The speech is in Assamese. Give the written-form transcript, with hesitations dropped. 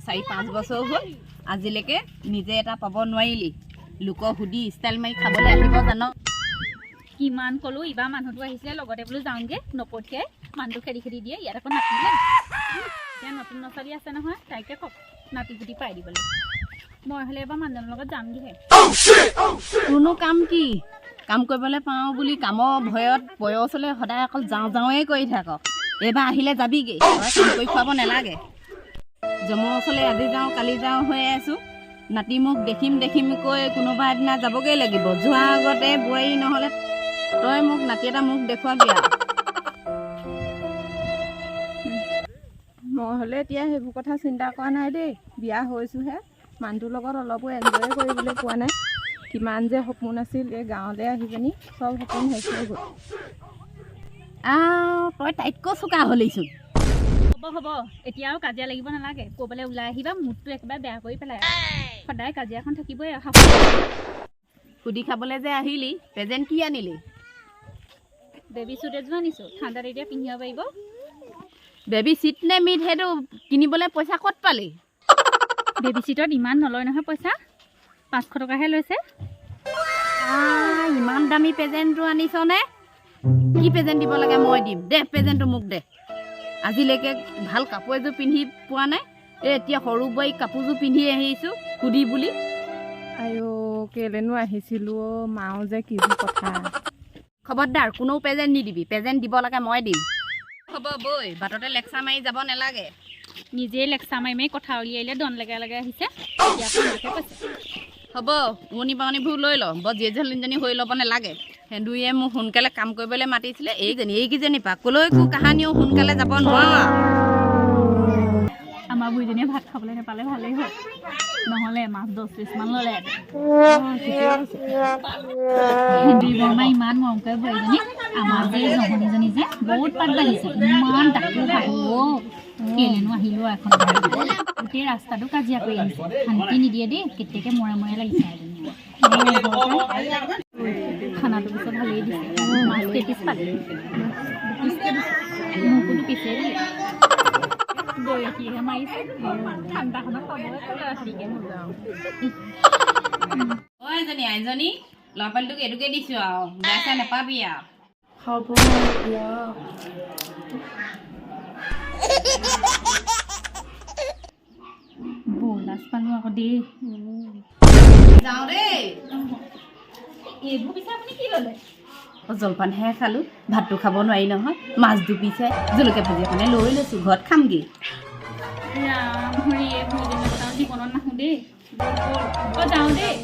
4-5 বছৰ হ'ল আজিলৈকে নিজে এটা পাব নোৱাৰিলি লোকক সুধি ষ্টাইল মাৰি খাবলৈ আহিব জানো কিমান কলো ইবা মানুহটো আহিছিলে লগতে বোলো যাওঁগে নপঠিয়াই মানুহটো খেদি খেদি দিয়ে ইয়াত আকৌ নাতিলে এতিয়া নতুন নচলি আছে নহয় তাইকে কওক নাতি গুটি পাই দিবলৈ মই হ'লে এবাৰ মানুহজনৰ লগত যামগৈহে তোৰনো কাম কি কাম কৰিবলৈ পাওঁ বুলি কামৰ ভয়ত বয়সলৈ সদায় অকল যাওঁৱে কৰি থাক এইবাৰ আহিলে যাবিগৈ তই কাম কৰি খুৱাব নালাগে জমৰ ওচৰলৈ আজি যাওঁ কালি যাওঁ হৈ আছোঁ নাতি মোক দেখিম কৈ কোনোবা এদিনা যাবগৈ লাগিব যোৱাৰ আগতে বোৱাৰী নহ'লে তই মোক নাতি এটা মোক দেখুৱাবি আৰু মই হ'লে এতিয়া সেইবোৰ কথা চিন্তা কৰা নাই দেই বিয়া হৈছোঁহে মানুহটোৰ লগত অলপো এনজয় কৰিবলৈ পোৱা নাই কিমান যে সপোন আছিল এই গাঁৱলৈ আহি পিনি চব সপোন শেষ হৈ গ'ল তই তাইতকৈ চোকা হ'লিচোন হ'ব এতিয়া আৰু কাজিয়া লাগিব নালাগে ক'বলৈ ওলাই আহিবা মুডটো একেবাৰে বেয়া কৰি পেলাই সদায় কাজিয়াখন থাকিবই সুধি খাবলৈ যে আহিলি প্ৰেজেণ্ট কি আনিলি বেবী চুট এযোৰ আনিছোঁ ঠাণ্ডাত এতিয়া পিন্ধিব পাৰিব বেবী চিট নে মিট সেইটো কিনিবলৈ পইচা ক'ত পালি বেবী চিটত ইমান নলয় নহয় পইচা 500 টকাহে লৈছে ইমান দামী প্ৰেজেণ্টটো আনিছনে কি প্ৰেজেণ্ট দিব লাগে মই দিম দে প্ৰেজেণ্টটো মোক দে আজিলৈকে ভাল কাপোৰ এযোৰ পিন্ধি পোৱা নাই এতিয়া সৰু বোৱাৰী কাপোৰযোৰ পিন্ধি আহিছোঁ সুধি বুলি আইঅ কেলেনো আহিছিলোঁ মাও যে কি কথা খবৰদাৰ কোনো প্ৰেজেণ্ট নিদিবি প্ৰেজেণ্ট দিব লাগে মই দিম হ'ব বৈ বাটতে লেকচাৰ মাৰি যাব নালাগে নিজেই লেকচা মাৰি কথা উলিয়াইলে দন লগাই আহিছে হ'ব উমনি পাৱনিবোৰ লৈ ল বৰ জীয়েজনীজনী হৈ ল'ব নালাগে সেন্দুৰীয়ে মোক সোনকালে কাম কৰিবলৈ মাতিছিলে এইকেইজনী পাকলৈ একো কাহানিও সোনকালে যাব নোৱাৰা আমাৰ বুঢ়ীজনীয়ে ভাত খাবলৈ নাপালে ভালেই হ'ল নহ'লে মাছ 10 পিচমান ল'লে সেন্দুৰী বৰমা ইমান মৰম কৰে বুঢ়ীজনী আমাৰ যে জহনীজনী যে বহুত পাত বাঢ়িছে ইমান ডাকো খাব কেলেনো আহিলোঁ এখন গোটেই ৰাস্তাটো কাজিয়া কৰি আহিছে শান্তি নিদিয়ে দেই কেতিয়াকে মৰে লাগিছে খানাটো পিছত ভালেই দিছে মাছ কেইপিচ পালে মোকোতো পিছে দিলে দৈ ৰাখিহে মাৰিছে ঠাণ্ডাখনত খাবলৈ ক'লে ৰাতিকে নাযাওঁ এজনী আইজনী ল'ৰা পালিটোক এইটোকে দিছোঁ আৰু বেয়া চাই নাপাবি আৰু হ'ব লাজ পালোঁ আকৌ দেই যাওঁ দেই এইবোৰ পিছে আপুনি কি ল'লে জলপানহে খালোঁ ভাতটো খাব নোৱাৰি নহয় মাছ দুপিছে জলকীয়া ভাজি এখনে লৈ লৈছোঁ ঘৰত খামগৈ ৰাম হৰি জীৱনত নাহোঁ দেই যাওঁ দেই